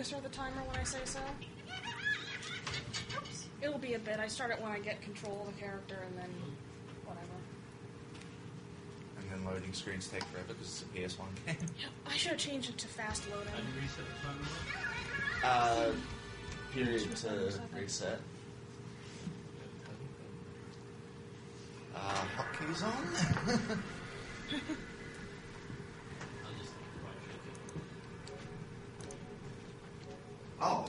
can start the timer when I say so. Oops. It'll be a bit. I start it when I get control of the character, and then whatever. And then loading screens take forever because it's a PS1 game. I should have changed it to fast loading. How do you reset the timer? Period to reset. Hotkeys on. I'll just Oh,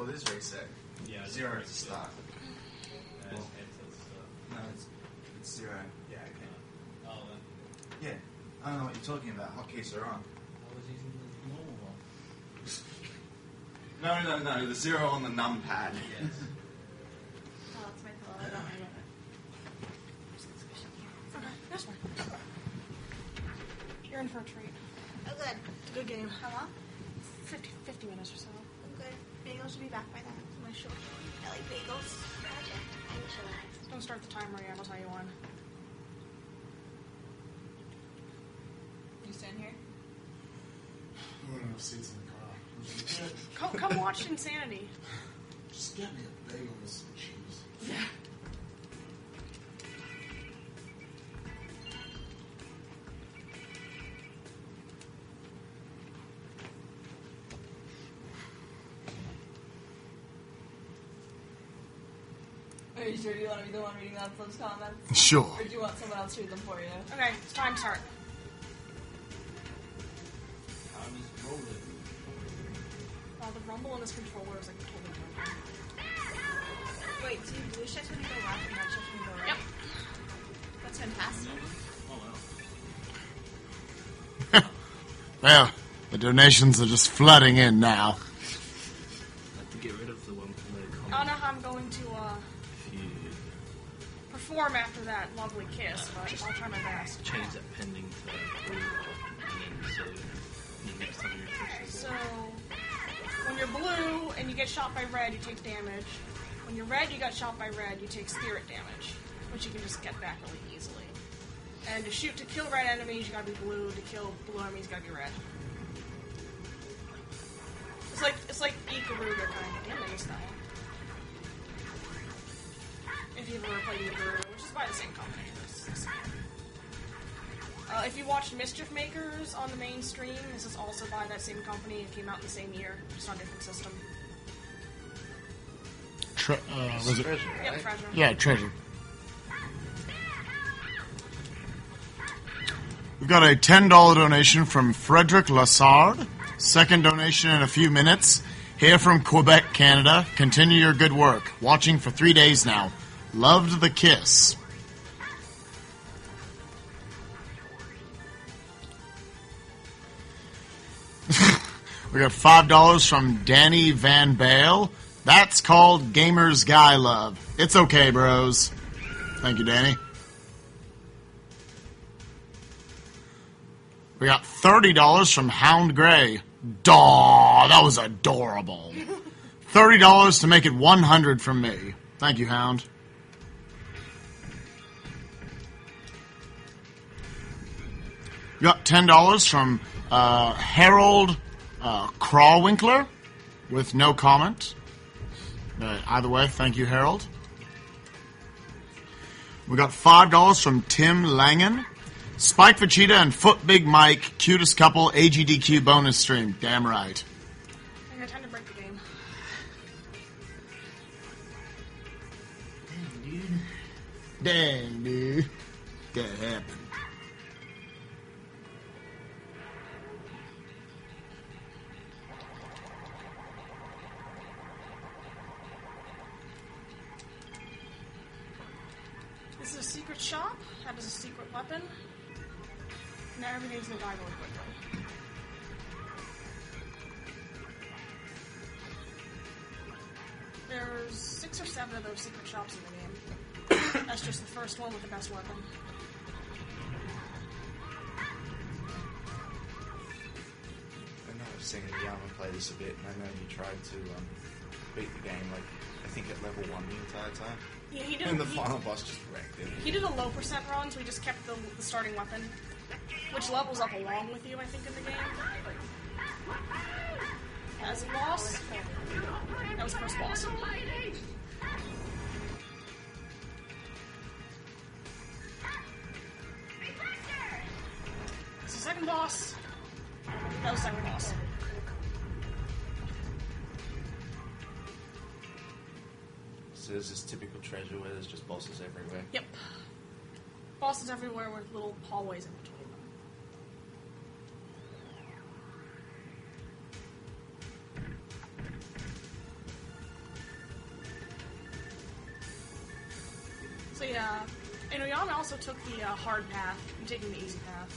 it is reset. Yeah, 0 to start. Well, No, it's 0. Yeah, okay. oh, then Yeah, I don't know what you're talking about. Hotkeys are on. I was using the normal one. No, the 0 on the numpad. Yes. Oh, it's my pillow. I don't remember it. Okay, that's fine. You're in for a treat. Oh, good. It's a good game. How long? 50 minutes or so. I'm good. Bagels should be back by then. My shoulder. I like bagels. Project. I need to relax. Don't start the timer yet. I'll tell you when. You stand here? I don't have seats in the car. Come watch Insanity. Just get me a bagel with some cheese. Yeah. Are you sure you want to be the one reading out those comments? Sure. Or do you want someone else to read them for you? Okay, it's time start. Time is rolling. The rumble on this controller is like totally broken. Wait, so you blue shifts when you go left and red shifts when you go right? Yep. That's fantastic. Oh, wow. Well, the donations are just flooding in now. I have to get rid of the one from the I don't comment. know how I'm going to perform after that lovely kiss, but I'll try my best. Change that pending to blue, and then so the next time you're pushed. So, when you're blue and you get shot by red, you take damage. When you're red, you got shot by red, you take spirit damage, which you can just get back really easily. And to kill red enemies, you gotta be blue. To kill blue enemies, you gotta be red. It's like Ikaruga kind of. Yeah, that one. If you've ever played Ikaruga, which is by the same company. If you watched Mischief Makers on the main stream, this is also by that same company. It came out in the same year, just on a different system. Was it? Treasure, Yep, right? Treasure. Yeah, treasure. We've got a $10 donation from Frederick Lassard. Second donation in a few minutes. Here from Quebec, Canada. Continue your good work. Watching for 3 days now. Loved the kiss. We got $5 from Danny Van Bale. That's called Gamer's Guy Love. It's okay, bros. Thank you, Danny. We got $30 from Hound Gray. Daw, that was adorable. $30 to make it $100 from me. Thank you, Hound. We got $10 from Harold Crawwinkler with no comment. Either way, thank you, Harold. We got $5 from Tim Langen. Spike Vegeta and Foot Big Mike, cutest couple, AGDQ bonus stream. Damn right. I got time to break the game. Dang, dude. That happened. This is a secret shop. That is a secret weapon. Now everything's gonna die really quickly. There's 6 or 7 of those secret shops in the game. That's just the first one with the best weapon. I know I've seen Yama play this a bit, and I know you tried to beat the game, like, I think at level 1 the entire time. Yeah, he did. And the final boss just wrecked it. He did a low percent run, so he just kept the starting weapon, which levels up along with you, I think, in the game. as a boss. That was the first boss. This is the second boss. That was the second boss. So there's this typical treasure where there's just bosses everywhere. Yep. Bosses everywhere with little hallways in between them. So yeah, and Oyama also took the hard path. I'm taking the easy path.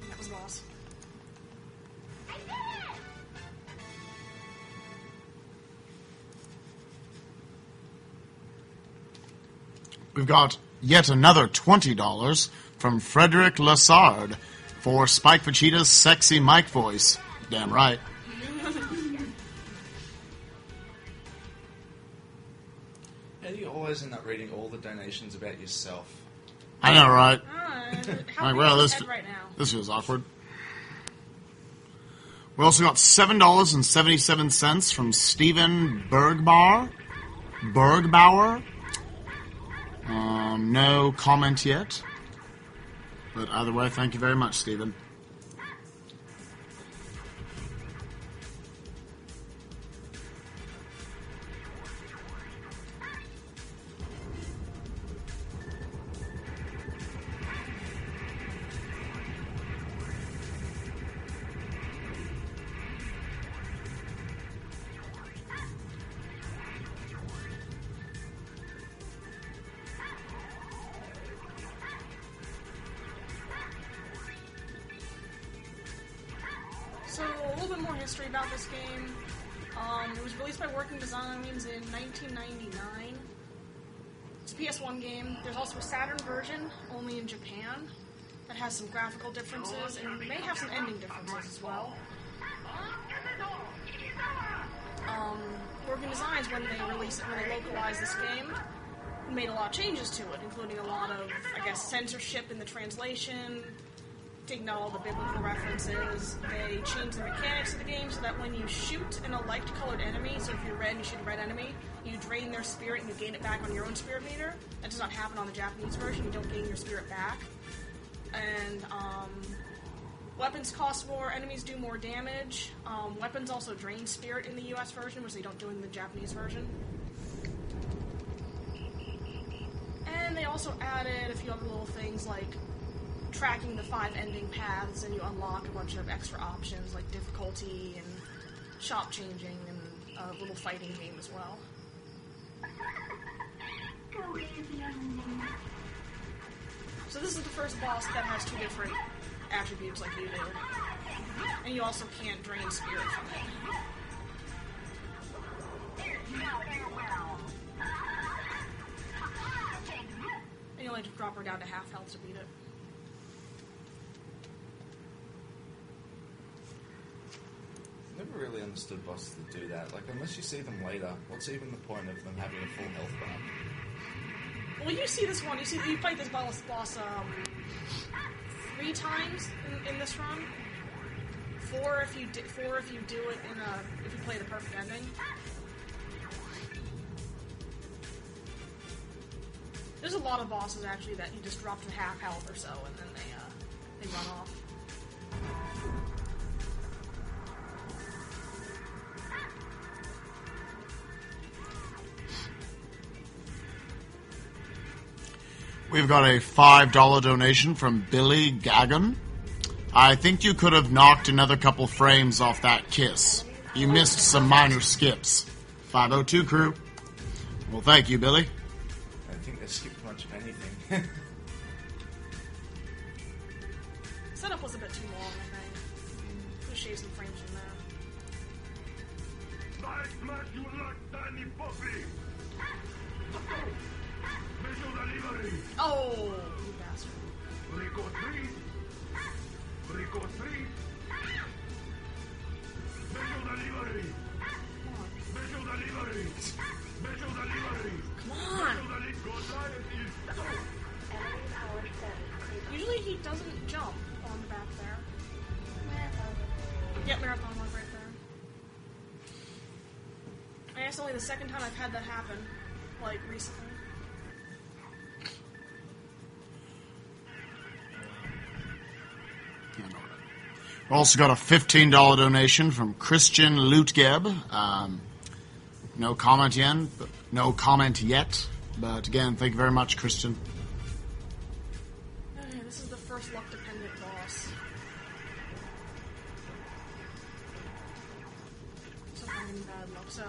That was the boss. We've got yet another $20 from Frederick Lassard for Spike Vegeta's sexy mic voice. Damn right. How do you always end up reading all the donations about yourself? I know, right? How Like, big well, is this his head right now? this feels awkward. We also got $7.77 from Stephen Bergbauer. No comment yet. But either way, thank you very much, Stephen. So, a little bit more history about this game. It was released by Working Designs in 1999. It's a PS1 game. There's also a Saturn version, only in Japan, that has some graphical differences and may have some ending differences as well. Working Designs, when they localized this game, made a lot of changes to it, including a lot of, I guess, censorship in the translation, taking out all the biblical references. They changed the mechanics of the game so that when you shoot an light-colored enemy, so if you're red and you shoot a red enemy, you drain their spirit and you gain it back on your own spirit meter. That does not happen on the Japanese version. You don't gain your spirit back. And weapons cost more, enemies do more damage. Weapons also drain spirit in the US version, which they don't do in the Japanese version. And they also added a few other little things like tracking the 5 ending paths, and you unlock a bunch of extra options like difficulty and shop changing and a little fighting game as well. So this is the first boss that has 2 different attributes like you do. And you also can't drain spirit from it. And you only have to drop her down to half health to beat it. Never really understood bosses that do that. Like, unless you see them later, what's even the point of them having a full health bar? Well, you see this one. You fight this boss 3 times in this run. 4 if you do it if you play the perfect ending. There's a lot of bosses actually that you just drop to half health or so, and then they run off. We've got a $5 donation from Billy Gaggan. I think you could have knocked another couple frames off that kiss. You missed some minor skips. 502 crew. Well, thank you, Billy. I don't think they skipped much of anything. Setup was a bit too long, I think. Could have shaved some frames from there. I smash you like tiny puppy! Visual delivery! Oh, you bastard. Rico 3! Rico 3! Visual delivery! Come on. Visual delivery! That's only the second time I've had that happen, like, recently. We also got a $15 donation from Christian Lutgeb. No comment yet, but again, thank you very much, Christian. Okay, this is the first luck-dependent boss. So I'm in bad luck. So,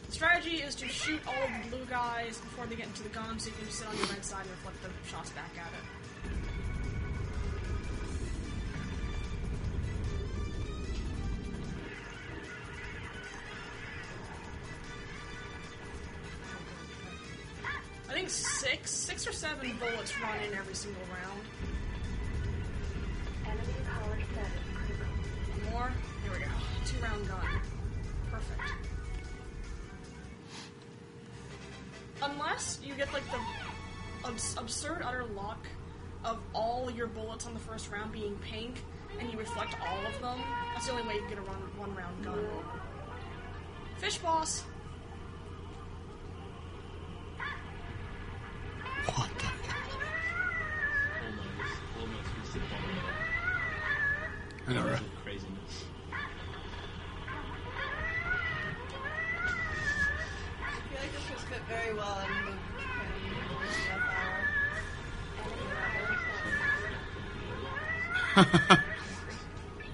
the strategy is to shoot all of the blue guys before they get into the gun, so you can just sit on your right side and reflect the shots back at it. I think six or seven bullets run in every single round. One more. Here we go. 2-round gun. Perfect. Unless you get like the absurd utter luck of all your bullets on the first round being pink, and you reflect all of them. That's the only way you can get a one-round gun. Fish boss. What the heck? Almost we sit on I know, right? craziness. I feel like this was fit very well in the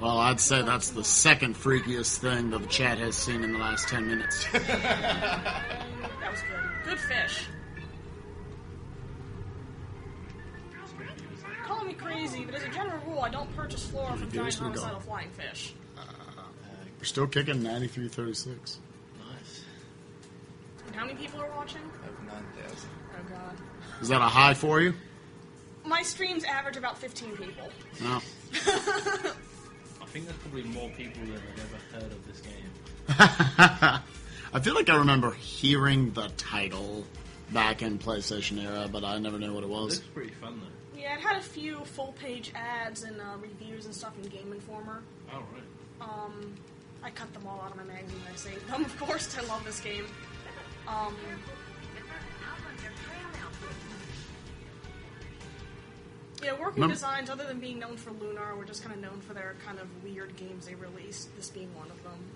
Well, I'd say that's the second freakiest thing that the chat has seen in the last 10 minutes. That was good. Good fish. Call me crazy, but as a general rule, I don't purchase flora from giant Here's we go. homicidal flying fish. We're still kicking 93-36. Nice. And how many people are watching? Over 9,000. Oh god. Is that a high for you? My streams average about 15 people. No. I think there's probably more people than have ever heard of this game. I feel like I remember hearing the title back in PlayStation era, but I never knew what it It was. looks pretty fun though. Yeah, it had a few full-page ads and reviews and stuff in Game Informer. Oh right. I cut them all out of my magazine and I saved them, of course. I love this game. Yeah, working designs, other than being known for Lunar, were just kind of known for their kind of weird games they released, this being one of them.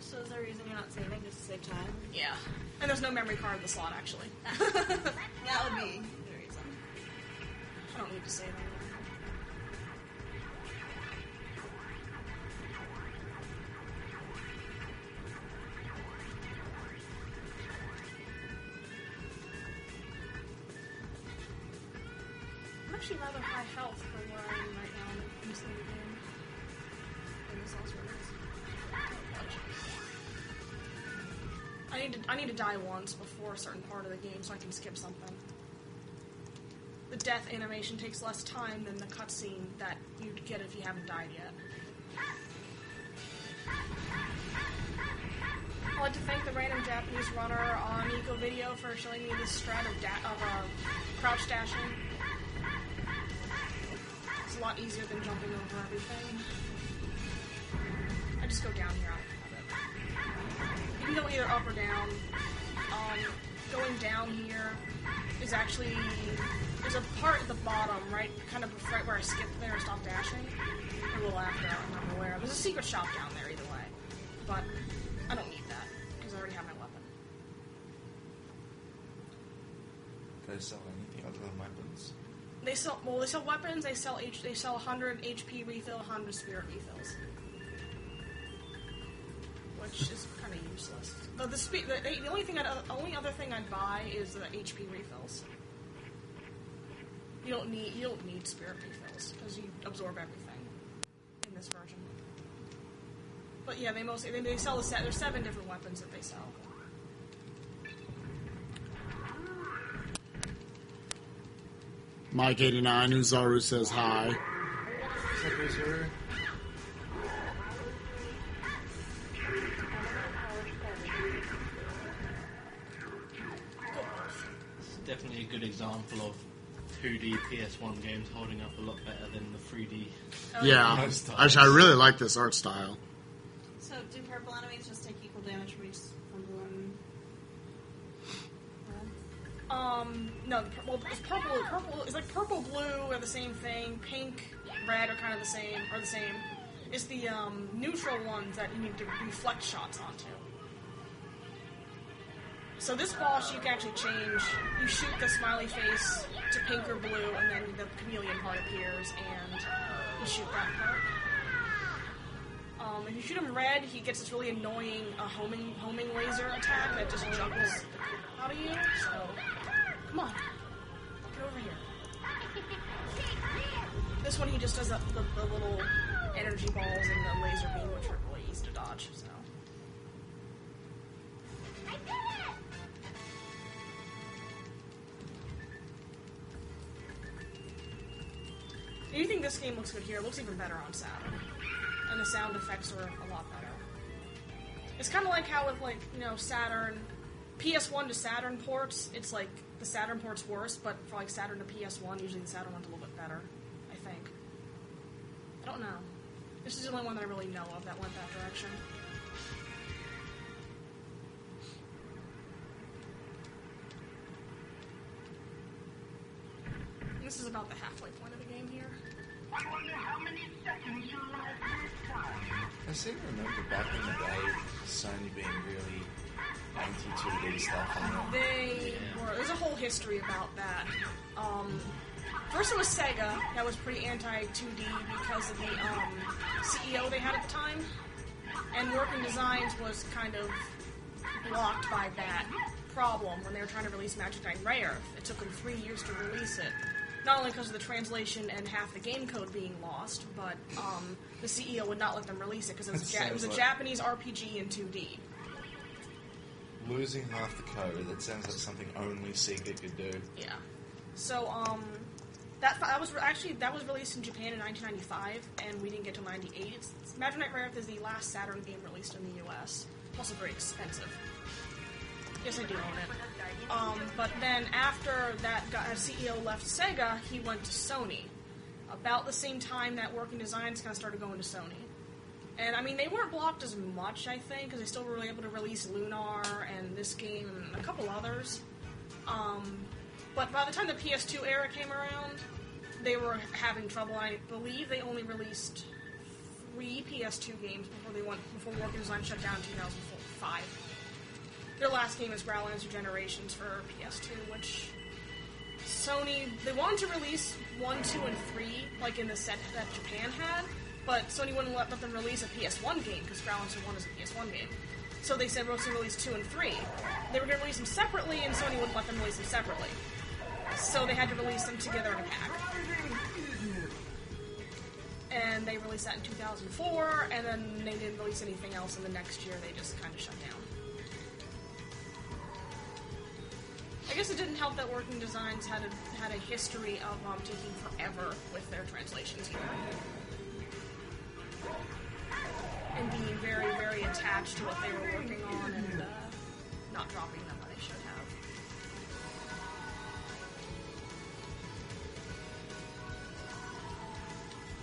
So is there a reason you're not saving just to save time? Yeah. And there's no memory card in the slot, actually. That would be the reason. I don't need to save anymore. I'm actually rather high health for where I am right now in this little game. And this also is. I need to die once before a certain part of the game so I can skip something. The death animation takes less time than the cutscene that you'd get if you haven't died yet. I'd like to thank the random Japanese runner on Eco Video for showing me this strat of crouch dashing. It's a lot easier than jumping over everything. I just go down here. You can go either up or down. Going down here is actually... There's a part at the bottom, right right where I skipped there and stopped dashing. A little after, I don't remember where. There's a secret shop down there either way. But I don't need that, because I already have my weapon. Do they sell anything other than weapons? They sell weapons, they sell 100 HP refill, 100 spirit refills. Which is kind of useless. The only other thing I'd buy is the HP refills. You don't need spirit refills because you absorb everything in this version. But yeah, they sell the set. There's 7 different weapons that they sell. Mike89, Uzaru says hi. It's definitely a good example of 2D PS1 games holding up a lot better than the 3D. Yeah, actually, I really like this art style. So do purple enemies just take equal damage from blue and no, it's purple. Purple is like purple, blue are the same thing. Pink, red are kind of the same. It's the neutral ones that you need to reflect shots onto. So this boss you can actually change. You shoot the smiley face to pink or blue, and then the chameleon part appears, and you shoot that part. If you shoot him red, he gets this really annoying homing laser attack that just juggles the crap out of you. So, come on, get over here. This one he just does the little energy balls and the laser beam, which are really easy to dodge. So. Do you think this game looks good here? It looks even better on Saturn. And the sound effects are a lot better. It's kind of like how with, like, you know, Saturn, PS1 to Saturn ports, it's like the Saturn port's worse, but for like Saturn to PS1, usually the Saturn one's a little bit better, I think. I don't know. This is the only one that I really know of that went that direction. This is about the halfway point of the game here. I wonder how many seconds you last this time. I seem to remember back in the day, Sony being really anti-2D stuff on it. There's a whole history about that. First it was Sega that was pretty anti-2D because of the CEO they had at the time. And Working Designs was kind of blocked by that problem when they were trying to release Magic Knight Rare. It took them 3 years to release it. Not only because of the translation and half the game code being lost, but the CEO would not let them release it because it was a Japanese RPG in 2D. Losing half the code, that sounds like something only Sega could do. Yeah. So, that was released in Japan in 1995, and we didn't get to 98. Magic Knight Rare is the last Saturn game released in the US. It's also very expensive. Yes, I do own it. But then after that CEO left Sega, he went to Sony. About the same time that Working Designs kind of started going to Sony. And, I mean, they weren't blocked as much, I think, because they still were able to release Lunar and this game and a couple others. But by the time the PS2 era came around, they were having trouble. I believe they only released 3 PS2 games before Working Design shut down in 2005. Their last game is Growlithe Generations for PS2, which Sony, they wanted to release 1, 2, and 3, like in the set that Japan had, but Sony wouldn't let them release a PS1 game, because Growlithe 1 is a PS1 game. So they said, we're going to release 2 and 3. They were going to release them separately, and Sony wouldn't let them release them separately. So they had to release them together in a pack. And they released that in 2004, and then they didn't release anything else in the next year. They just kind of shut down. I guess it didn't help that Working Designs had a history of taking forever with their translations here. And being very, very attached to what they were working on and not dropping them when they should have.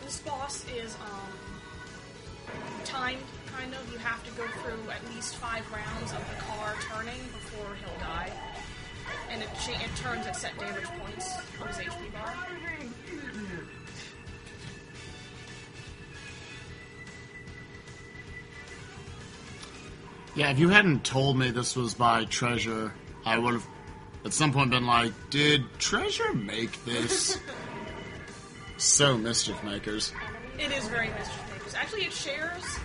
This boss is timed, kind of. You have to go through at least 5 rounds of the car turning before he'll die. And it turns at set damage points on his HP bar. Yeah, if you hadn't told me this was by Treasure, I would have at some point been like, did Treasure make this? So Mischief Makers. It is very Mischief Makers. Actually, it shares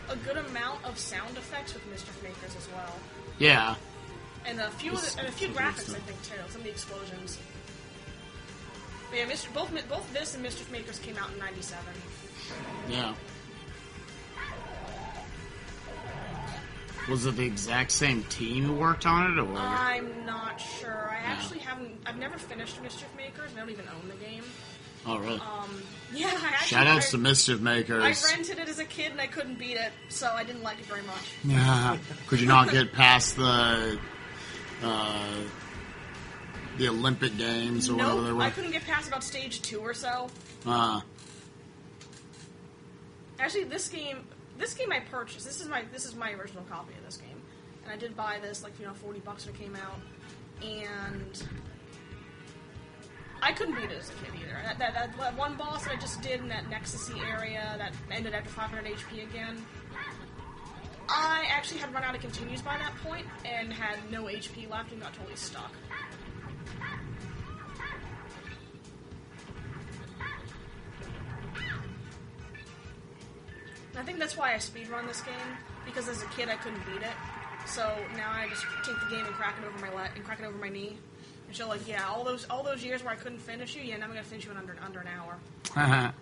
a good amount of sound effects with Mischief Makers as well. Yeah. And a few graphics, I think, too. Some of the explosions. But yeah, both this and Mischief Makers came out in 97. Yeah. Was it the exact same team who worked on it, or? I'm not sure. I've never finished Mischief Makers. I don't even own the game. Oh, really? Yeah, Shoutouts to Mischief Makers. I rented it as a kid and I couldn't beat it, so I didn't like it very much. Yeah. Could you not get past the Olympic Games or whatever they were? I couldn't get past about stage 2 or so. Actually, this game I purchased. This is my original copy of this game, and I did buy this, like, $40 when it came out, and I couldn't beat it as a kid either. That one boss that I just did in that Nexusy area that ended after 500 HP again, I actually had run out of continues by that point and had no HP left and got totally stuck. I think that's why I speedrun this game, because as a kid I couldn't beat it. So now I just take the game and crack it over my knee, and show like, yeah, all those years where I couldn't finish you, yeah, now I'm gonna finish you in under an hour. And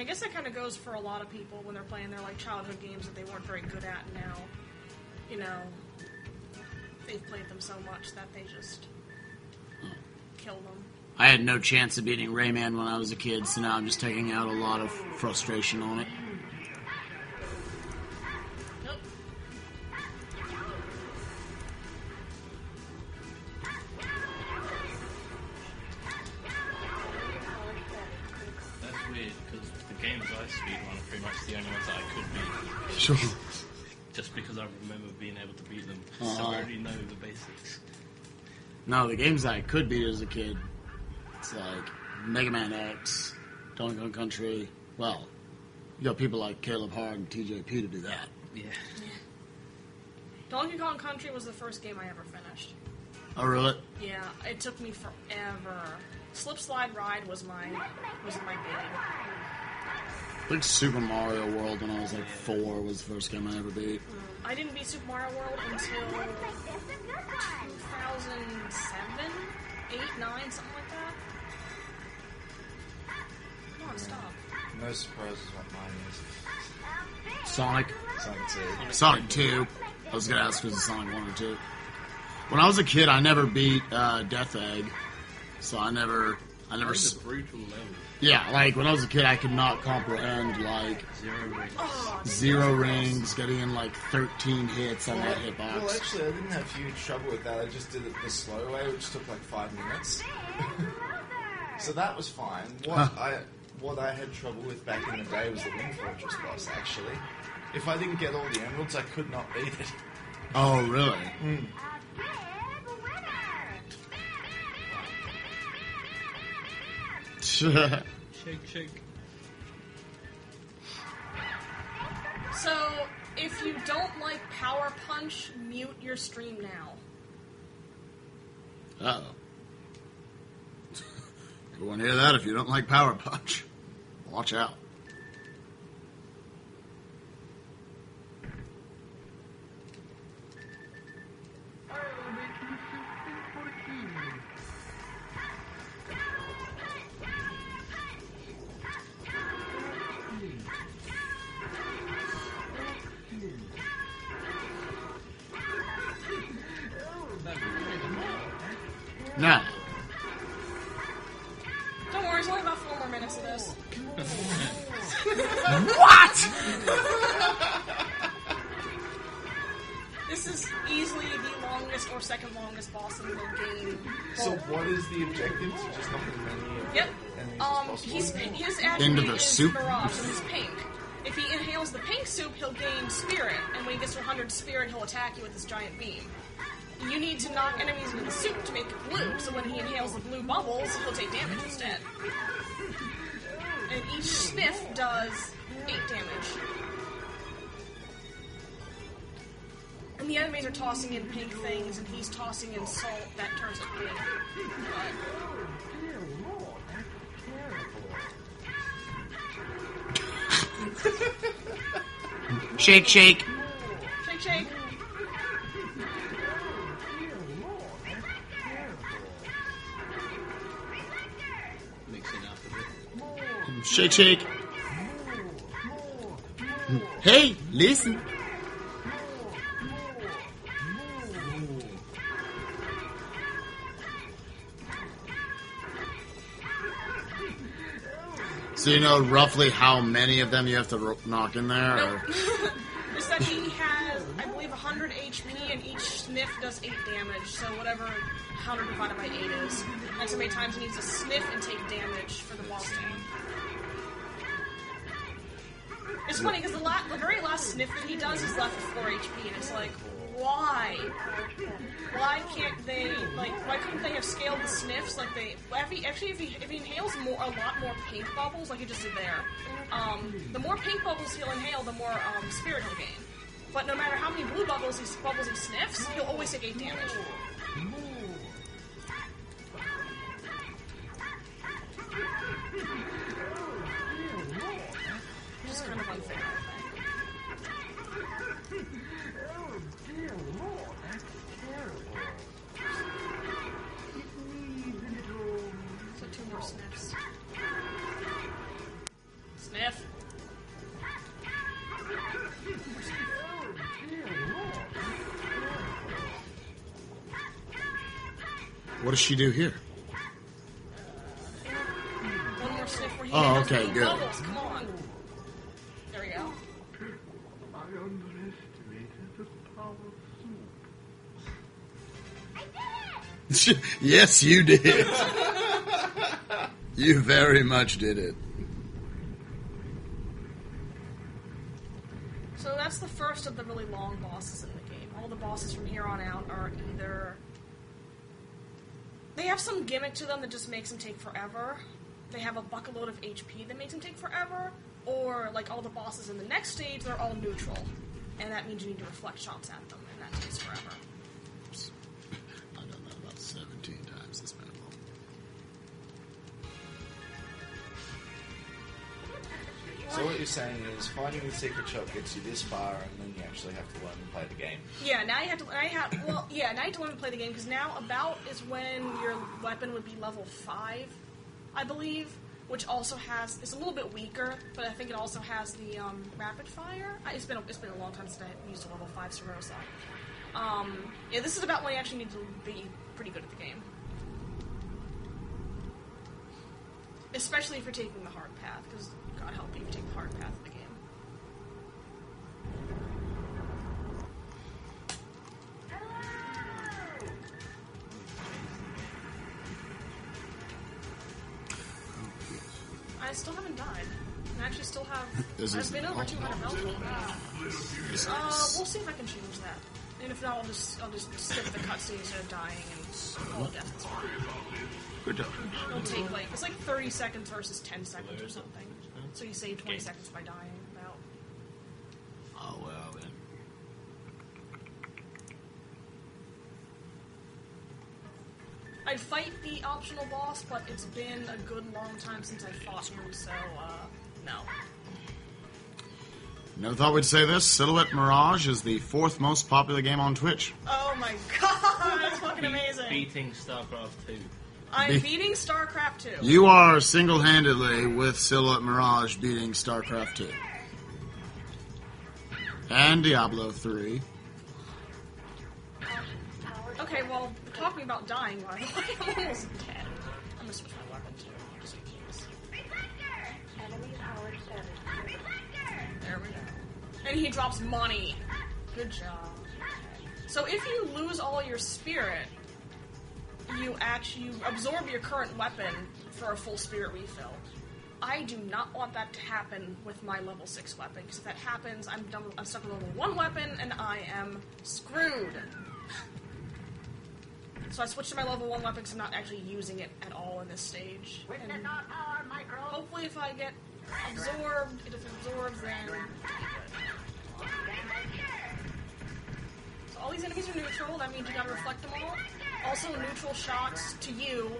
I guess that kind of goes for a lot of people when they're playing their like childhood games that they weren't very good at. And now, they've played them so much that they just kill them. I had no chance of beating Rayman when I was a kid, so now I'm just taking out a lot of frustration on it. Pretty much the only ones that I could beat. Sure. Just because I remember being able to beat them. So I already know the basics. No, the games that I could beat as a kid, it's like Mega Man X, Donkey Kong Country. Well, you got people like Caleb Hard and TJP to do that. Yeah. Donkey Kong Country was the first game I ever finished. Oh, really? Yeah, it took me forever. Slip Slide Ride was my baby. I think Super Mario World when I was like 4 was the first game I ever beat. I didn't beat Super Mario World until 2007, 8, 9, something like that. Come on, stop. No surprises what mine is. Sonic. Sonic 2. Sonic 2. I was going to ask, was it Sonic 1 or 2? When I was a kid, I never beat Death Egg. So I never... It's a brutal level. Yeah, like, when I was a kid, I could not comprehend, like... Zero rings, getting in, like, 13 hits on that hitbox. Well, actually, I didn't have huge trouble with that. I just did it the slow way, which took, like, 5 minutes. So that was fine. What I had trouble with back in the day was the Wind Fortress boss, actually. If I didn't get all the emeralds, I could not beat it. Oh, really? Mm. Shake. So, if you don't like Power Punch, mute your stream now. Uh-oh. You won't hear that if you don't like Power Punch. Watch out. Now. Don't worry, it's only about 4 more minutes of this. What?! This is easily the longest or second longest boss in the game. So what is the objective? To just knock as many Yep. enemies as possible? His attribute Into the is soup? Mirage, and he's pink. If he inhales the pink soup, he'll gain spirit, and when he gets to 100 spirit, he'll attack you with his giant beam. You need to knock enemies into the soup to make it blue, so when he inhales the blue bubbles, he'll take damage instead. And each sniff does 8 damage. And the enemies are tossing in pink things, and he's tossing in salt that turns it pink. Shake, shake. Shake, shake. Mix it up a bit. Shake, shake. Hey, listen. So you know roughly how many of them you have to knock in there? Nope. Or? It's that he has, I believe, 100 HP, and each sniff does 8 damage, so whatever 100 divided by 8 is. That's how many times he needs to sniff and take damage for the boss team. It's funny, because the very last sniff that he does is left with 4 HP, and it's like, why? Why can't they, like, why couldn't they have scaled the sniffs like they, if he inhales a lot more pink bubbles, like he just did there, the more pink bubbles he'll inhale, the more spirit he'll gain. But no matter how many blue bubbles he sniffs, he'll always take 8 damage. Which is kind of unfair, I think. So 2 more sniffs. Sniff. What does she do here? One more sniff where he Oh, has okay, blue good. bubbles. Come on. There we go. I underestimated the power of soup. Yes, you did. You very much did it. So that's the first of the really long bosses in the game. All the bosses from here on out are either... They have some gimmick to them that just makes them take forever. They have a bucket load of HP that makes them take forever. Or, like, all the bosses in the next stage, they're all neutral. And that means you need to reflect shots at them, and that takes forever. I've done that about 17 times this map. So what you're saying is finding the secret shop gets you this far, and then you actually have to learn and play the game. Yeah, now you have to. Now you have to learn to play the game because now about is when your weapon would be level 5, I believe, which also has. It's a little bit weaker, but I think it also has the rapid fire. It's been a long time since I used a level 5 Serosa. Yeah, this is about when you actually need to be pretty good at the game, especially if you're taking the hard path. Because God help you if you take the hard path of the game. I still haven't died. I actually still have... I've been over 200 health. We'll see if I can change that. And if not, I'll just skip the cutscene instead of dying and call it death. It's fine. Good job. It'll take, like... It's like 30 seconds versus 10 seconds or something. So you save 20 seconds by dying, about. Oh, well, then. I'd fight the optional boss, but it's been a good long time since I fought him, so, no. Never thought we'd say this. Silhouette Mirage is the 4th most popular game on Twitch. Oh my god, that's fucking amazing. Beating StarCraft 2. I'm beating StarCraft 2. You are single-handedly, with Silhouette Mirage, beating StarCraft 2. And Diablo 3. Okay, well, talking about dying, by the way, I'm almost dead. I'm gonna switch my weapon too, just in case. Enemy powered service. There we go. And he drops money. Good job. So if you lose all your spirit, you absorb your current weapon for a full spirit refill. I do not want that to happen with my level 6 weapon, because if that happens, I'm stuck with level 1 weapon, and I am screwed. So I switched to my level 1 weapon because I'm not actually using it at all in this stage. And hopefully if I get absorbed, if it absorbs, then it'll be good. So all these enemies are neutral, that means you gotta reflect them all. Also, neutral shots to you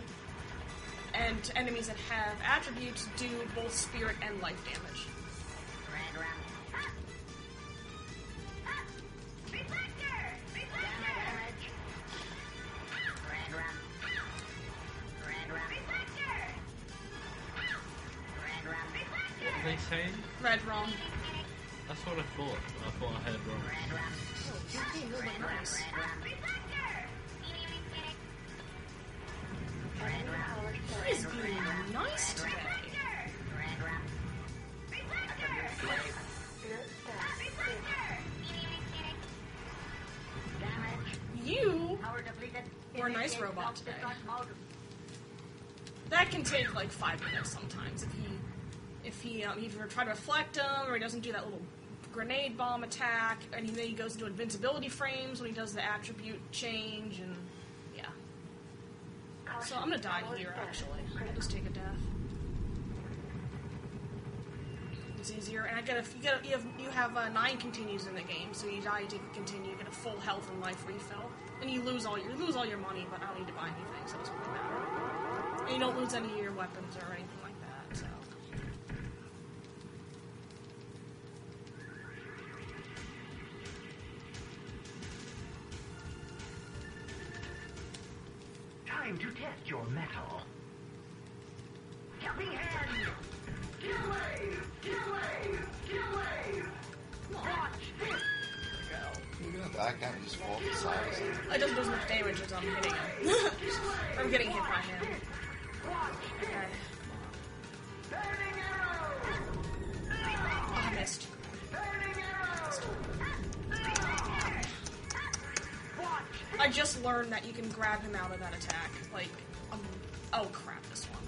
and to enemies that have attributes do both spirit and life damage. What are they saying? Red, wrong. That's what I thought. I thought I heard wrong. Oh, okay, really nice. He is being nice today. You were a nice robot today. That can take like 5 minutes sometimes if you try to reflect him or he doesn't do that little grenade bomb attack, and then he goes into invincibility frames when he does the attribute change, and yeah. So I'm gonna die here, actually. I'll just take a death. It's easier, and you have 9 continues in the game, so you die, you take a continue, you get a full health and life refill, and you lose all your money, but I don't need to buy anything, so it doesn't really matter. And you don't lose any of your weapons or anything like that, so. Time to test your metal. Helping hand! Get away! Get away! Get away! Watch this! You're gonna die, can't you just fall off the side or something? It doesn't do as much damage as I'm hitting him. I'm getting hit by him. Okay. Burning arrow! Oh, I missed. Burning arrow! Watch! I just learned that you can grab him out of that attack. Like, oh crap, this one.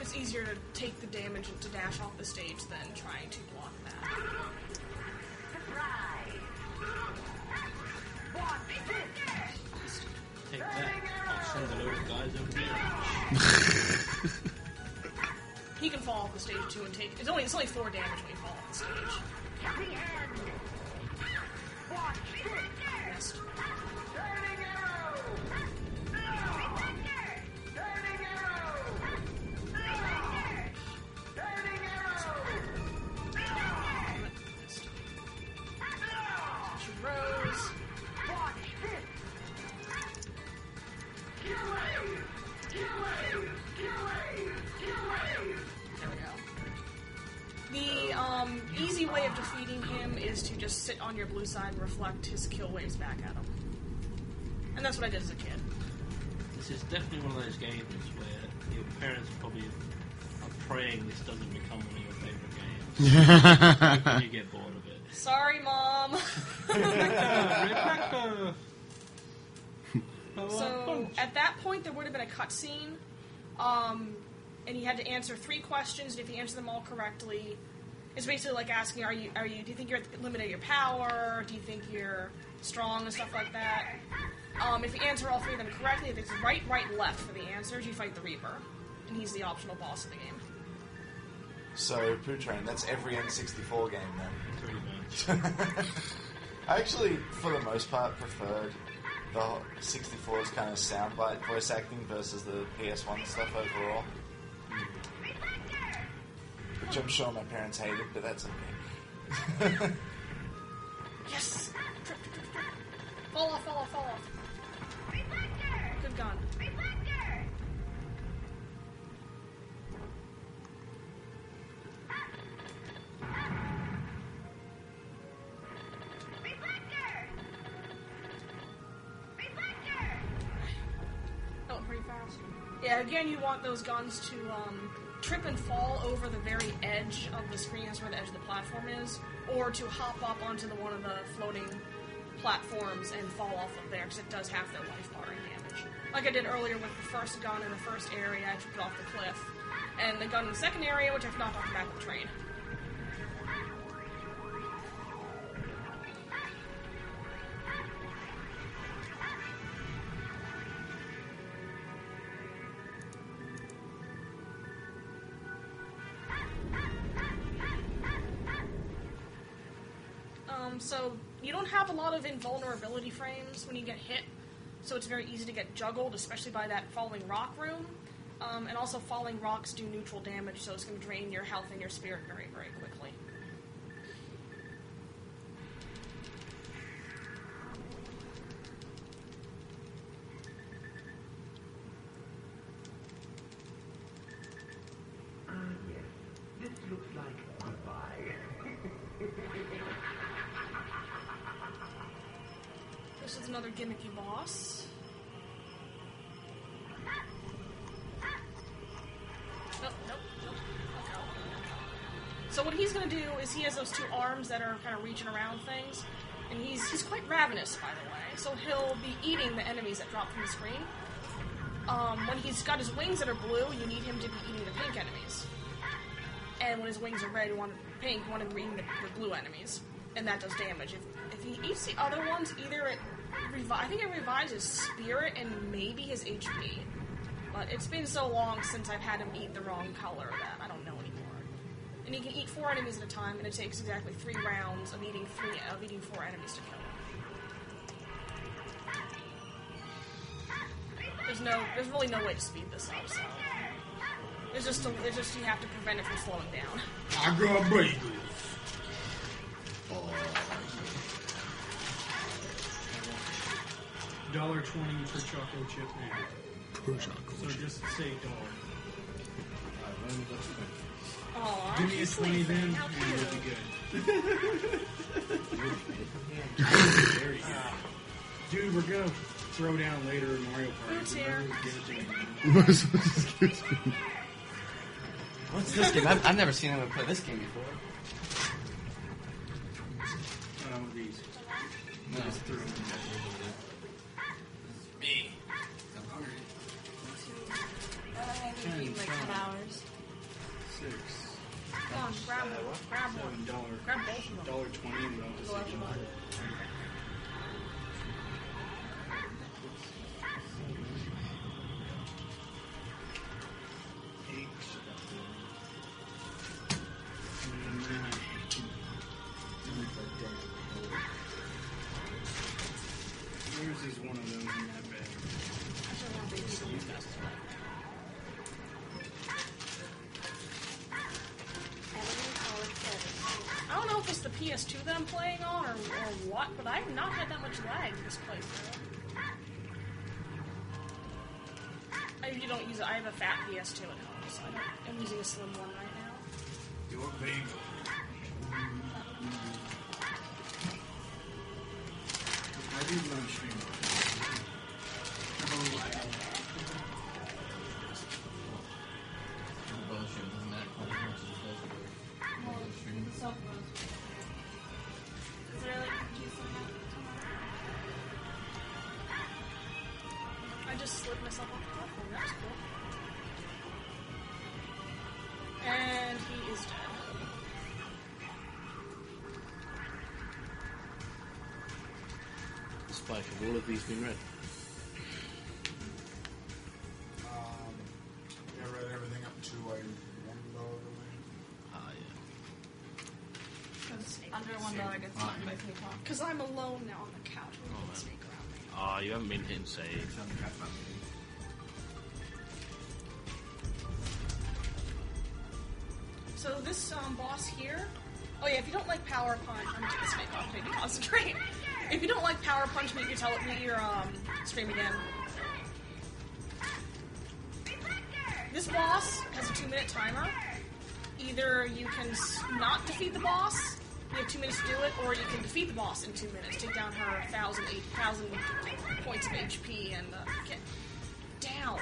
It's easier to take the damage and to dash off the stage than trying to block that. Surprise! Watch this! Take that. I'll send the little guys over here. He can fall off the stage too and take. It's only 4 damage when you fall off the stage. Helping hand! Watch this! Missed. Burning arrow! Burning arrow! Burning arrow! Missed. She rose. Watch this! Get away! Get away! Get away! Get away! There we go. The easy way of defeating him is to just sit on your blue side and reflect his kill waves back at him. And that's what I did as a kid. This is definitely one of those games where your parents probably are praying this doesn't become one of your favourite games. You get bored of it. Sorry, Mom! Rebecca! So, at that point, there would have been a cutscene, and you had to answer 3 questions, and if you answer them all correctly, it's basically like asking, do you think you're at the limit of your power? Do you think you're strong and stuff like that? If you answer all 3 of them correctly, if it's right, left for the answers, you fight the Reaper, and he's the optional boss of the game. So, Poo Train, that's every N64 game then. Pretty much. I actually, for the most part, preferred the 64's kind of soundbite voice acting versus the PS1 stuff overall. Which I'm sure my parents hated, but that's okay. Yes! Trip. Fall off. Good gun. Oh, pretty fast. Yeah, again, you want those guns to trip and fall over the very edge of the screen, that's where the edge of the platform is, or to hop up onto one of the floating platforms and fall off of there, because it does half their life bar and damage. Like I did earlier with the first gun in the first area, I tripped it off the cliff, and the gun in the second area, which I've knocked off the back of the train. So you don't have a lot of invulnerability frames when you get hit, so it's very easy to get juggled, especially by that falling rock room. And also falling rocks do neutral damage, so it's going to drain your health and your spirit very, very quickly. Yes. This looks like goodbye. This is another gimmicky boss. Nope. Okay. So what he's going to do is he has those 2 arms that are kind of reaching around things, and he's quite ravenous, by the way. So he'll be eating the enemies that drop from the screen. when he's got his wings that are blue, you need him to be eating the pink enemies. And when his wings are red, you want pink, you want him eating the blue enemies. And that does damage. If he eats the other ones, either I think it revives his spirit and maybe his HP. But it's been so long since I've had him eat the wrong color that I don't know anymore. And he can eat 4 enemies at a time, and it takes exactly 3 rounds of eating 4 enemies to kill him. There's really no way to speed this up, so it's just you have to prevent it from slowing down. I got bagels. $1.20 per chocolate chip now. Per chocolate. So just say dog. Oh, Give me a 20 then, How and cute. we'll be good. There you go. Dude, we're gonna throw down later in Mario Party. Food's here. Give it to me. Excuse me. What's this game? I've never seen anyone play this game before. These. No. Just throw them. Me. I haven't eaten like 10 hours. 6. Come on, grab one. Grab one. $7. Grab both of them. $1.20 and we'll just Go after mine. Yours is one of those in that bag. I don't know if it's the PS2 that I'm playing on or what, but I've not had that much lag this playthrough. I usually don't use it. I have a fat PS2 at home, so I'm using a slim one right now. Your bagel. I do love streaming. Is there like juice in that? I just slid myself off the platform. That was cool. And he is dead. Spike, have all of these been read? I read everything up to $1. Ah, yeah. Under $1 gets eaten by PayPal. Because I'm alone now on the couch. We Oh, can man. sneak around me. Ah, you haven't been hitting save. So this boss here, oh yeah, if you don't like Power Punch, I'm just gonna snake off, maybe concentrate. If you don't like Power Punch, mute your stream again. This boss has a 2-minute timer. Either you can not defeat the boss, you have 2 minutes to do it, or you can defeat the boss in 2 minutes, take down her 1,000 points of HP, and get down.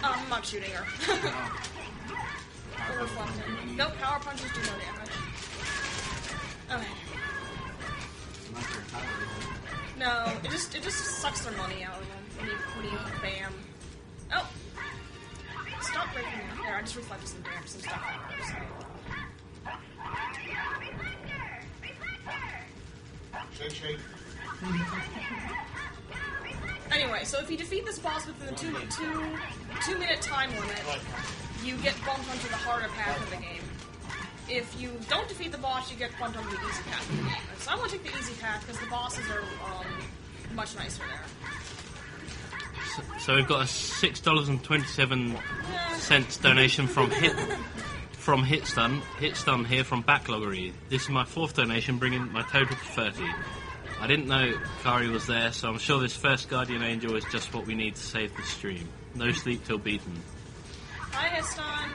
I'm not shooting her. Or reflecting. Nope, power punches do no damage. Okay. No, it just sucks their money out of them when you bam. Oh! Stop breaking me. There, I just reflected some damage, some stuff out of her, so. Shake, shake. Anyway, so if you defeat this boss within the 2-minute time limit, you get bumped onto the harder path of the game. If you don't defeat the boss, you get bumped onto the easy path of the game. So I want to take the easy path because the bosses are much nicer there. So we've got a $6.27 donation from Hitstun here from Backloggery. This is my 4th donation, bringing my total to 30. I didn't know Kari was there, so I'm sure this first Guardian Angel is just what we need to save the stream. No sleep till beaten. Hi, Histon.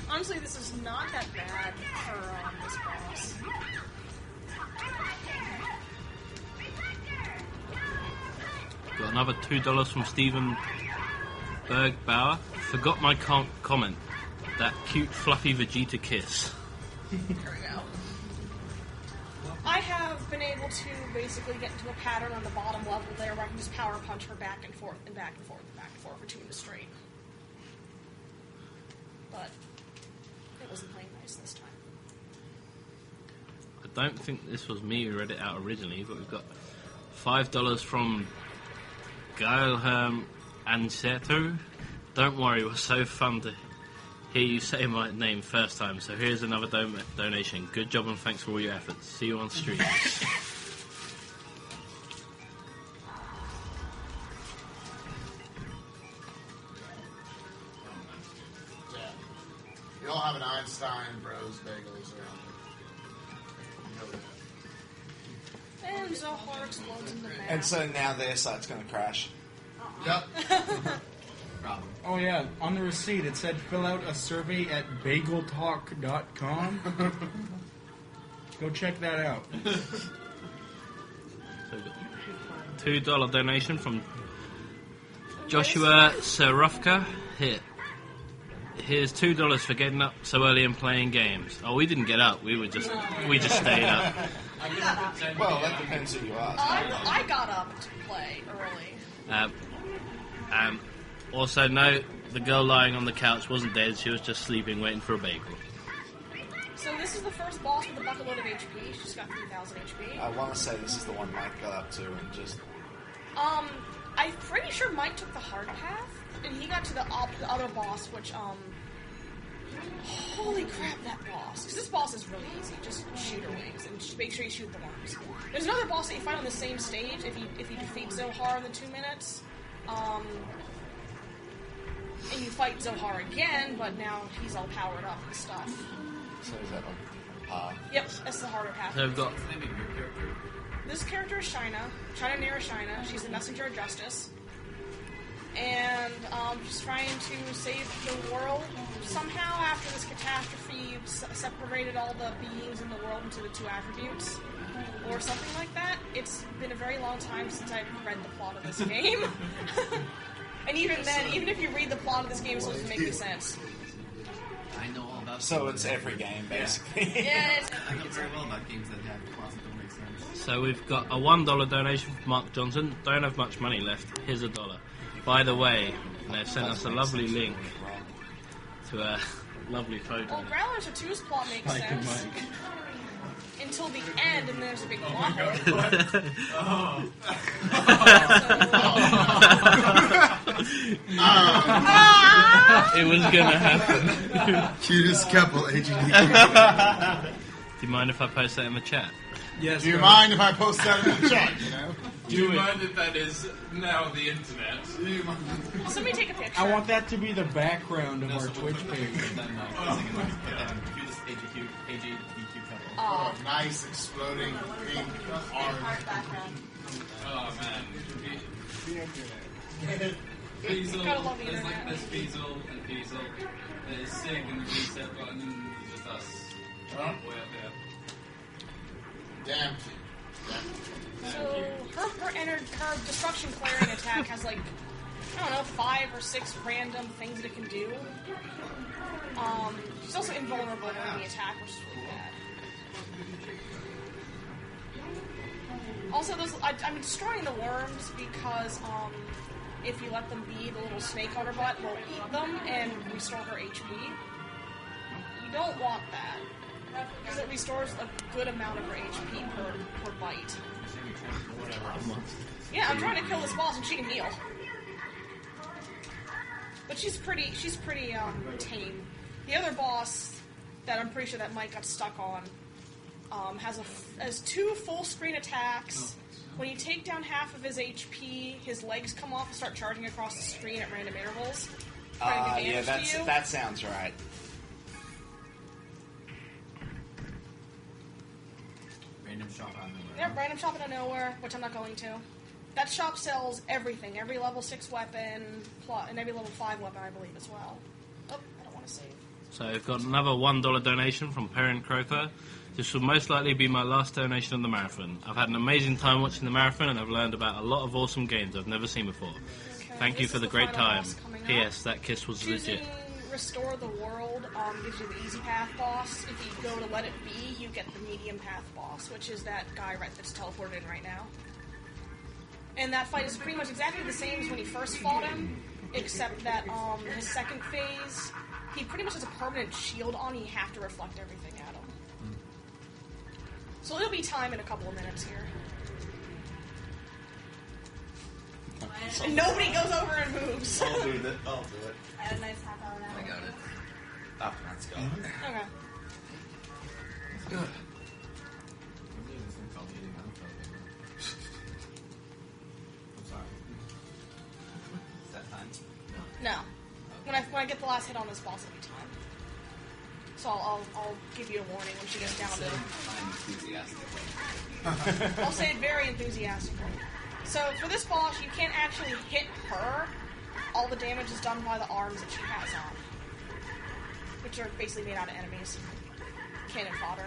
Honestly, this is not that bad for this boss. another $2 from Stephen Bergbauer. Forgot my comment. That cute, fluffy Vegeta kiss. There we go. I have been able to basically get into a pattern on the bottom level there where I can just power punch her back and forth and back and forth and back and forth for 2 minutes straight. But it wasn't playing nice this time. I don't think this was me who read it out originally, but we've got $5 from Gailherm Anseto. Don't worry, it was so fun to hear you say my name first time. So here's another donation. Good job and thanks for all your efforts. See you on stream. You all have an Einstein Bros bagels around here. And Zohar explodes into math. And so now their site's going to crash. Yep. Oh yeah, on the receipt it said fill out a survey at bageltalk.com. Go check that out. So we've got $2 donation from Joshua Serofka. Here's $2 for getting up so early and playing games. Oh, we didn't get up. We just stayed up. Well, that depends who you ask. I got up to play early. And also, no, the girl lying on the couch wasn't dead. She was just sleeping, waiting for a bagel. So this is the first boss with a bucketload of HP. She's got 3,000 HP. I want to say this is the one Mike got up to and just... I'm pretty sure Mike took the hard path, and he got to the other boss, which, holy crap, that boss. Because this boss is really easy. Just shoot her wings, and just make sure you shoot the worms. There's another boss that you fight on the same stage if you defeat Zohar in the 2 minutes. And you fight Zohar again, but now he's all powered up and stuff. So is that like par? Yep, that's the harder path. So we've got This character is Shina Nira Shina. She's the messenger of justice. And she's trying to save the world somehow after this catastrophe separated all the beings in the world into the 2 attributes. Or something like that. It's been a very long time since I've read the plot of this game. And even then, even if you read the plot of this game, it still doesn't make any sense. I know all about So it's every game, basically. Yeah, I know very well about games that have plots that don't make sense. So we've got a $1 donation from Mark Johnson. Don't have much money left. Here's $1. By the way, they've sent us a lovely link to a lovely photo. well, Growlers of 2's plot makes sense. Until the end, and there's a big plot hole. It was gonna happen. Cutest couple, AGDQ. Do you mind if I post that in the chat? Yes. Do you mind if I post that in the chat, you know? Do you mind if that is now the internet? Somebody take a picture. I want that to be the background of our Twitch page. Cutest AGDQ couple. Oh, nice exploding pink Hard background. Oh man. Gotta Fiesel, love the there's like internet. there's Fiesel and Fiesel. There's Sig and the reset button, and there's just us. Way up there. Damn. So her destruction clearing attack has like, I don't know, 5 or 6 random things that it can do. She's also invulnerable during the attack, which is really bad. Also, I'm destroying the worms because if you let them be, the little snake on her butt will eat them and restore her HP. You don't want that. Because it restores a good amount of her HP per bite. Yeah, I'm trying to kill this boss and she can heal. But she's pretty tame. The other boss that I'm pretty sure that Mike got stuck on has 2 full screen attacks. When you take down half of his HP, his legs come off and start charging across the screen at random intervals. Trying to do damage to you. That sounds right. Random shop out of nowhere. Yep, random shop out of nowhere, which I'm not going to. That shop sells everything. Every level 6 weapon, and every level 5 weapon, I believe, as well. Oh, I don't want to save. So we've got another $1 donation from Parent Croker. This will most likely be my last donation on the marathon. I've had an amazing time watching the marathon and I've learned about a lot of awesome games I've never seen before. Thank you this for is the the great final time. boss coming up. P.S. That kiss was Choosing legit. Restore the World gives you the easy path boss. If you go to Let It Be, you get the medium path boss, which is that guy that's teleported in right now. And that fight is pretty much exactly the same as when you first fought him, except that his second phase, he pretty much has a permanent shield on. You have to reflect everything at him. So there'll be time in a couple of minutes here. And nobody goes over and moves. I'll do it. I'll do it. I had a nice half hour now. I got it. Ah, let's go. Okay. Good. Is that time? No. When I get the last hit on this boss, it'll be time. So I'll give you a warning when she gets down to. I'm enthusiastic. I'll say it very enthusiastically. So for this boss, you can't actually hit her. All the damage is done by the arms that she has on, which are basically made out of enemies, cannon fodder,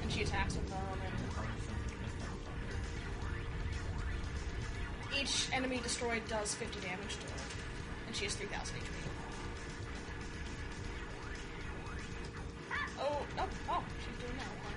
and she attacks with them. And each enemy destroyed does 50 damage to her, and she has 3,000 HP. Oh, no, oh, she's doing that. Okay.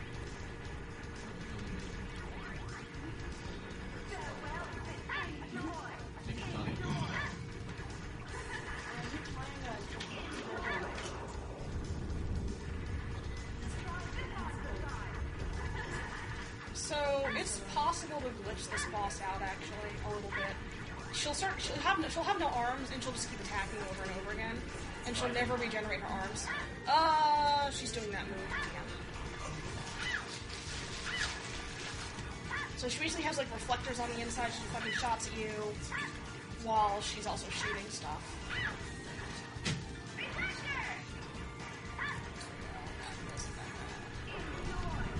So it's possible to glitch this boss out actually a little bit. She'll have no arms and she'll just keep attacking over and over again, and she'll never regenerate her arms. She's doing that move again. So she basically has like reflectors on the inside. She's fucking shots at you while she's also shooting stuff.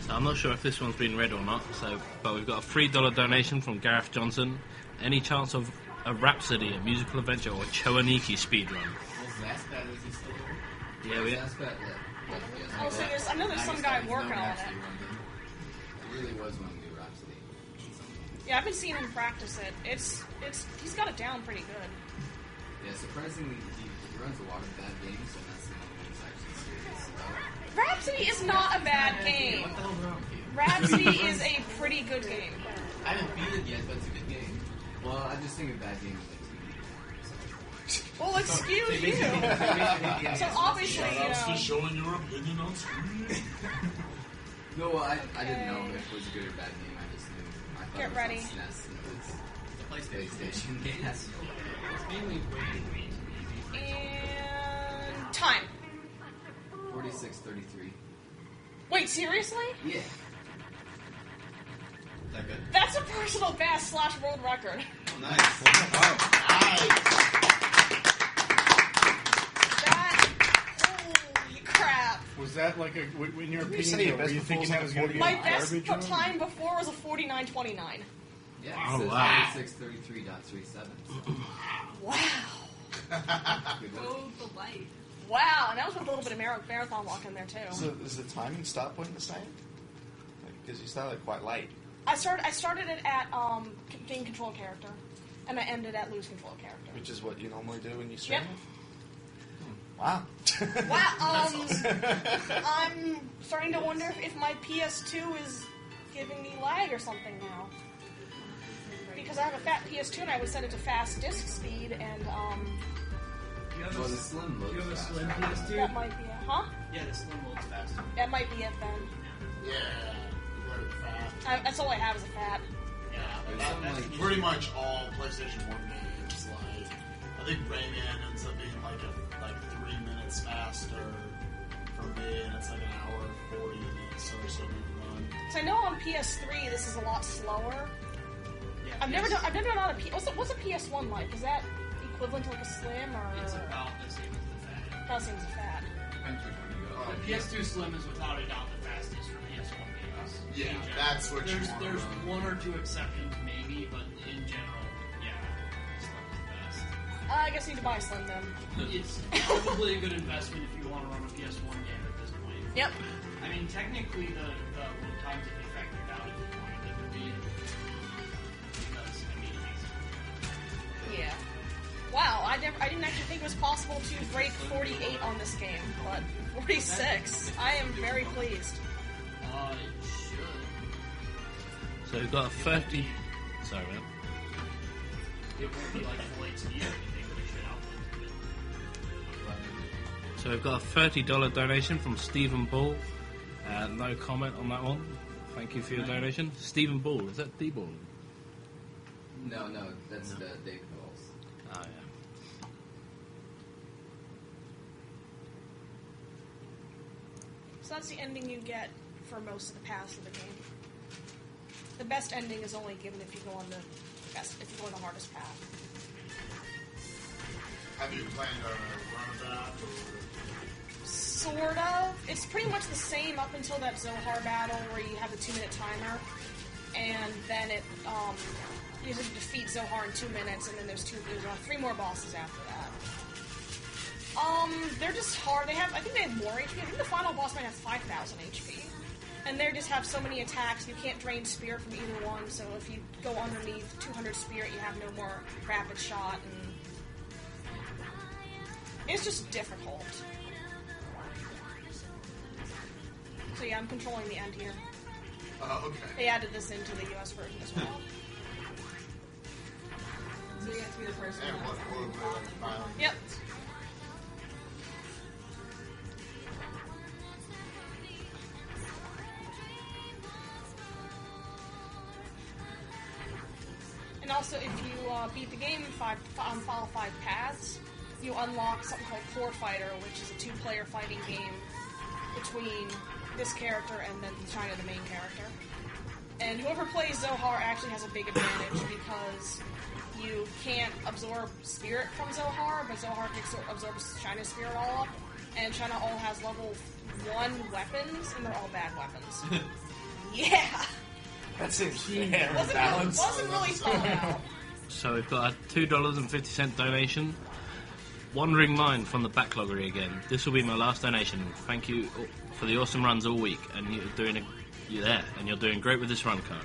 So I'm not sure if this one's been read or not, but we've got a $3 donation from Gareth Johnson. Any chance of a Rhapsody, a musical adventure, or a Choaniki speedrun? Was Zaspat, is he still there? Yeah, we Oh, so I know there's some guy working on it. It really was one new Rhapsody. Yeah, I've been seeing him practice it. He's got it down pretty good. Yeah, surprisingly, he runs a lot of bad games, and that's the one he's actually serious about. Rhapsody is not a bad game. What the hell's wrong with you? Rhapsody is a pretty good game. I haven't beat it yet, but it's a good game. Well, I just think of bad games like 2D. Well, excuse you. So obviously, you know. showing your opinion on screen. No, well, I didn't know if it was a good or bad game. I just knew. I thought Get it was ready. on SNES and it was the PlayStation game. Yes. It's mainly And time. 46:33. Wait, seriously? Yeah. Is that good? That's a personal best / world record. Oh, nice. That, holy crap. Was that like a, in your you say opinion, your were best you thinking that was going to be My a best garbage run? time before was a 49:29. Yeah. Oh, It wow. says 46:33.37. Wow. Good work. Go the light. Wow, and that was with a little bit of marathon walk in there too. So is the timing start point the same? Because you started quite late. I started it at gain control character, and I ended at lose control character. Which is what you normally do when you stream Yep. it? Wow. Wow. I'm starting to wonder if my PS2 is giving me lag or something now. Because I have a fat PS2 and I would set it to fast disk speed, and You have Well, a, the slim looks you have a fast. slim PS2? that might be it. Huh? Yeah, the slim loads faster. That might be it then. Yeah, very fast. That's all I have is a fat. Yeah, There's that, some, that's like, Pretty much all PlayStation 1 games, like, I think Rayman ends up being like 3 minutes faster for me, and it's like an hour and 40 minutes or so to run. So I know on PS3 this is a lot slower. yeah, I've never done on a what's a PS1 like? Is that equivalent to like a slim or? It's about the same as the fat. That seems a fat. Depends which one you go. The PS2 Slim is without a doubt the fastest for PS1 games. Yeah, In general. that's what you want to There's run. one or two exceptions maybe, but in general, yeah, Slim is the best. I guess I need to buy a slim then. It's probably a good investment if you want to run a PS1 game at this point. Yep. I mean, technically, the load times would be factored out if you wanted them to be. Because, I mean, Yeah. Wow, I didn't actually think it was possible to break 48 on this game, but 46. I am very pleased. it should. So we've got a 30. Sorry, man. It won't be like full HD or anything, but it should output it. So we've got a $30 donation from Stephen Ball. No comment on that one. Thank you for your donation. Stephen Ball, is that D-Ball? No, that's the David Balls. Oh, yeah. So that's the ending you get for most of the paths of the game. The best ending is only given if you go on the hardest path. Have you planned on a run of that? Sort of. It's pretty much the same up until that Zohar battle where you have the 2-minute timer, and then it you have to defeat Zohar in 2 minutes, and then there's 3 more bosses after that. They're just hard. I think they have more HP. I think the final boss might have 5,000 HP. And they just have so many attacks, you can't drain spirit from either one, so if you go underneath 200 spirit, you have no more rapid shot, and it's just difficult. So yeah, I'm controlling the end here. Okay. They added this into the US version as well. So you have to be the person. And what will the final? Yep. And also, if you beat the game and follow 5 paths, you unlock something called Core Fighter, which is a 2-player fighting game between this character and then China, the main character. And whoever plays Zohar actually has a big advantage because you can't absorb spirit from Zohar, but Zohar absorbs China's spirit all up. And China all has level 1 weapons, and they're all bad weapons. Yeah! That seems fair and Wasn't balanced. really thought out. So we've got a $2.50 donation. Wandering Mind from the Backloggery again. This will be my last donation. Thank you for the awesome runs all week, and you're there, and you're doing great with this run, Kari.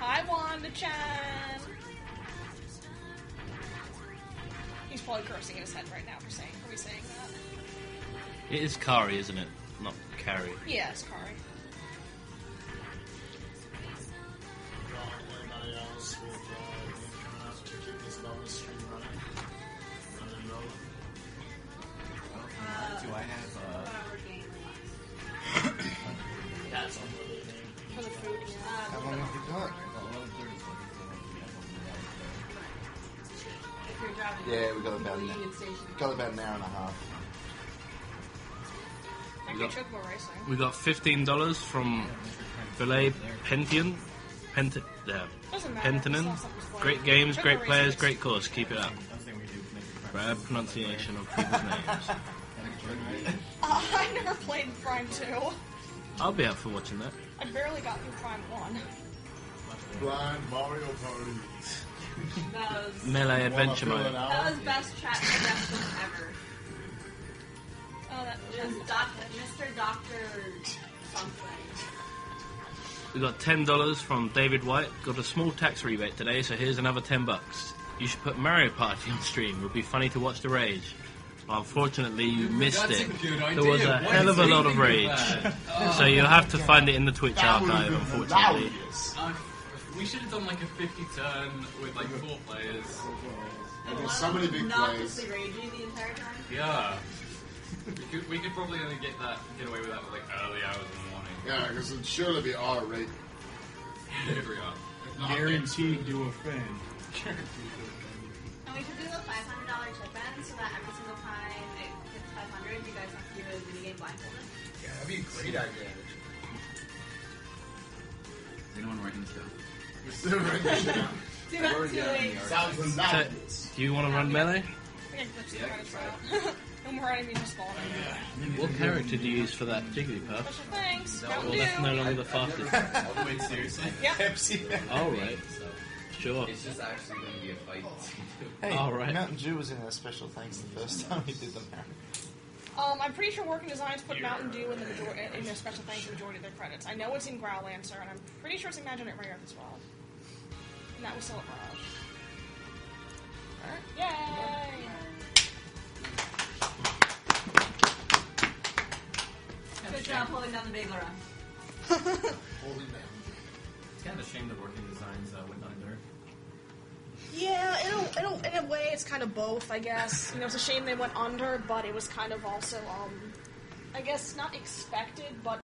Hi, Wanda-chan! He's probably cursing in his head right now for me saying that. It is Kari, isn't it? Not Carrie. Yeah, it's Kari. Anybody else with game coming up to keep this bonus stream running? Running low? Do I have Whatever game That's unbelievable. For the food, yeah. How long have you got? If you're driving Yeah, we got to about the an Union Station. got about an hour and a half. Maybe Chocobo Racing. We got $15 from Valet Pentian. Doesn't matter. Pentinen. It's not something for Great you. games, Chocobo great players, Racing. great course. Keep it up. Bad pronunciation of people's names. I never played Prime 2. I'll be up for watching that. I barely got through Prime 1. Blind Mario Party. That was Melee Adventure Mode. that was best chat suggestion ever. Oh, that It was Mr. Doctor something. We got $10 from David White. Got a small tax rebate today, so here's another $10. You should put Mario Party on stream. It would be funny to watch the rage. Unfortunately, you missed That's it. a good idea. There was a Why hell of a did lot we of think rage. that? So you'll have to find it in the Twitch archive, unfortunately. We should have done like a 50 turn with like 4 players. And there's so many big Not plays. just ragey the entire time. Yeah. We could probably only get away with that with like early hours in the morning. Yeah, because it'd surely be R-rated. Every hour. Guaranteed to offend. And we could do the $500 chip in so that every single time it hits 500, you guys have to do a minigame blindfolded. Yeah, that'd be a great idea. Is anyone writing this down? We're still running this shit out. Do that too late. Sounds So, monotonous. do you want to run Melee? I can glitch the credits out. No more enemies are spawning. What character do you use for that Jigglypuff? Special thanks. Well, Mountain that's no Dew. longer the fastest. Wait, seriously? Yep. Pepsi. All right. Sure. It's just actually going to be a fight. Hey, All right. Mountain Dew was in our special thanks the first time we did the marathon. I'm pretty sure Working Designs put Mountain Dew in their special thanks the majority of their credits. I know it's in Growlancer, and I'm pretty sure it's in Imaginate Rare as well. And that was still at Mirage. Yay! Good job holding down the bagel run. Holding down. It's kind of a shame that Working Designs went under. Yeah, in a way, it's kind of both, I guess. It's a shame they went under, but it was kind of also, I guess, not expected, but